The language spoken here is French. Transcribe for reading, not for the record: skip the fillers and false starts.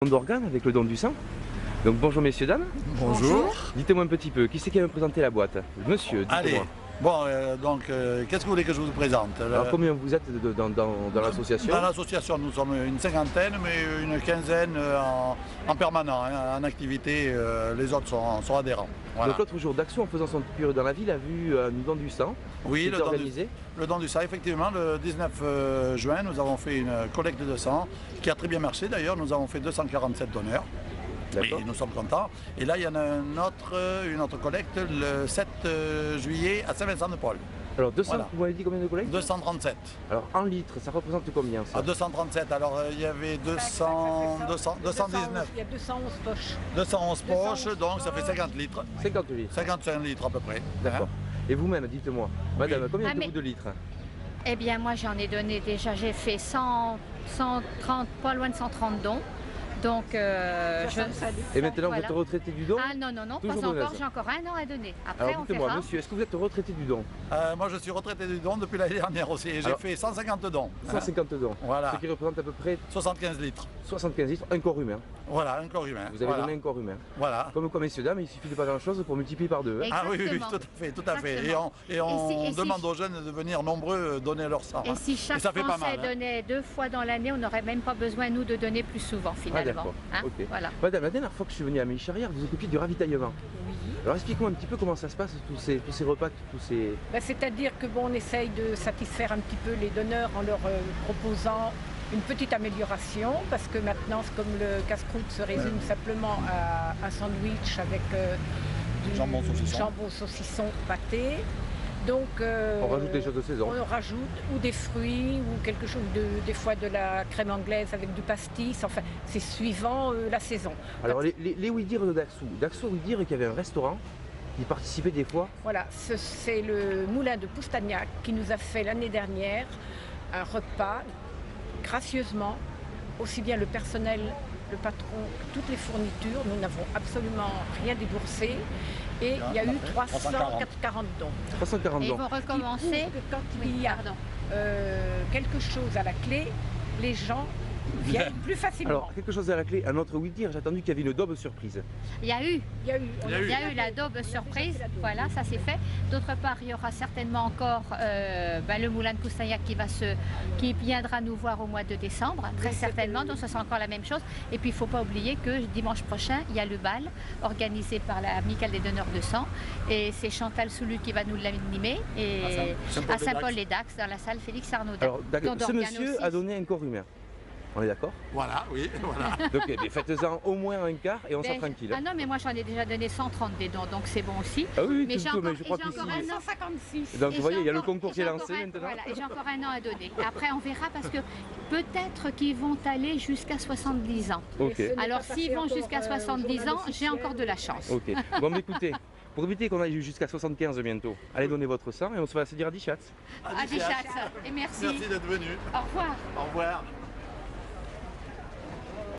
D'organes avec le don du sang. Donc bonjour messieurs, dames. Bonjour. Dites-moi un petit peu, qui c'est qui va me présenter la boîte? Monsieur, Allez, dites-moi. bon, qu'est-ce que vous voulez que je vous présente? Alors combien vous êtes dans l'association? Dans l'association, nous sommes une cinquantaine, mais une quinzaine en permanent, hein, en activité. Les autres sont adhérents. Voilà. Donc l'autre jour, Daxo, en faisant son cure dans la ville, a vu un don du sang. Oui, le don du sang, effectivement, le 19 juin, nous avons fait une collecte de sang qui a très bien marché d'ailleurs. Nous avons fait 247 donneurs. Oui, nous sommes contents. Et là, il y en a une autre collecte le 7 juillet à Saint-Vincent-de-Paul. Alors 200, Voilà. vous m'avez dit combien de collectes? 237. Alors en litres, ça représente combien ça? 237, alors il y avait 219. Il y a 211 poches. 211 poches, donc ça fait 50 litres. 50 litres. 55 litres à peu près. D'accord. Et vous-même, dites-moi, madame, combien avez-vous de litres? Eh bien, moi, j'en ai donné déjà, j'ai fait 130, pas loin de 130 dons. Donc, Et maintenant, vous êtes retraité du don? Ah non, Toujours pas encore, donneuse. j'ai encore un an à donner. Après, Alors on dites-moi, verra. monsieur, est-ce que vous êtes retraité du don? Moi je suis retraité du don depuis l'année dernière aussi. Et j'ai fait 150 dons. 150 dons. Voilà. Ce qui représente à peu près 75 litres. 75 litres, un corps humain. Voilà, un corps humain. Vous avez donné un corps humain. Voilà. Comme quoi, messieurs, dames, il suffit de pas grand-chose pour multiplier par deux. Hein. Ah oui, Exactement. tout à fait. Et on demande aux jeunes de venir nombreux donner leur sang. Et si chaque ça fait pas Français mal. donnait 2 fois dans l'année, on n'aurait même pas besoin, nous, de donner plus souvent, finalement. d'accord. Hein, Ok. voilà. Madame, la dernière fois que je suis venu à Mécharrière, vous occupiez du ravitaillement. Oui. Alors expliquez-moi un petit peu comment ça se passe, tous ces repas, tous ces... C'est-à-dire que on essaye de satisfaire un petit peu les donneurs en leur proposant une petite amélioration, parce que maintenant, c'est comme le casse-croûte se résume simplement à un sandwich avec du Jambon saucisson pâté. Donc, On rajoute des choses de saison. on rajoute ou des fruits ou quelque chose, des fois de la crème anglaise avec du pastis. Enfin, c'est suivant la saison. Alors les ouïdirs de Daxo ouïdirs qui avait un restaurant, il participait des fois. Voilà, c'est le moulin de Poustagnac qui nous a fait l'année dernière un repas gracieusement, aussi bien le personnel, le patron, que toutes les fournitures. Nous n'avons absolument rien déboursé et il y a eu 340 dons. 340 Et ils dons. vont recommencer. Quand il y a Pardon. quelque chose à la clé, les gens viennent plus facilement. Alors, quelque chose à la clé, un autre ouïdir, j'ai attendu qu'il y avait une daube surprise. Il y a eu. Il y a eu, Il y a eu la daube surprise, voilà, ça c'est fait. D'autre part, il y aura certainement encore le moulin de Poustagnac qui viendra nous voir au mois de décembre, très certainement, donc ce sera encore la même chose. Et puis il ne faut pas oublier que dimanche prochain, il y a le bal organisé par la Amicale des donneurs de sang. Et c'est Chantal Soulu qui va nous l'animer à Saint-Paul-les-Dax, dans la salle Félix Arnaud. Alors, ce monsieur a donné un corps humain. On est d'accord? Voilà, oui, voilà. Donc faites-en au moins un quart et on sera tranquille. Ah non, mais moi j'en ai déjà donné 130 des dons, donc c'est bon aussi. Ah oui, Mais j'ai tout, encore, mais je crois et j'ai encore qu'ici- un an. 156. Donc Et vous voyez, il y a le encore- concours et qui est j'ai lancé encore un- maintenant. Voilà, et j'ai encore un an à donner. Après, on verra parce que peut-être qu'ils vont aller jusqu'à 70 ans. Ok, Alors, s'ils vont jusqu'à 70 ans, j'ai encore de la chance. ok. Bon, mais écoutez, pour éviter qu'on aille jusqu'à 75 bientôt, allez donner votre sang et on se va se dire à Dichatz. À des chats. Et merci. Merci d'être venu. Au revoir. Au revoir.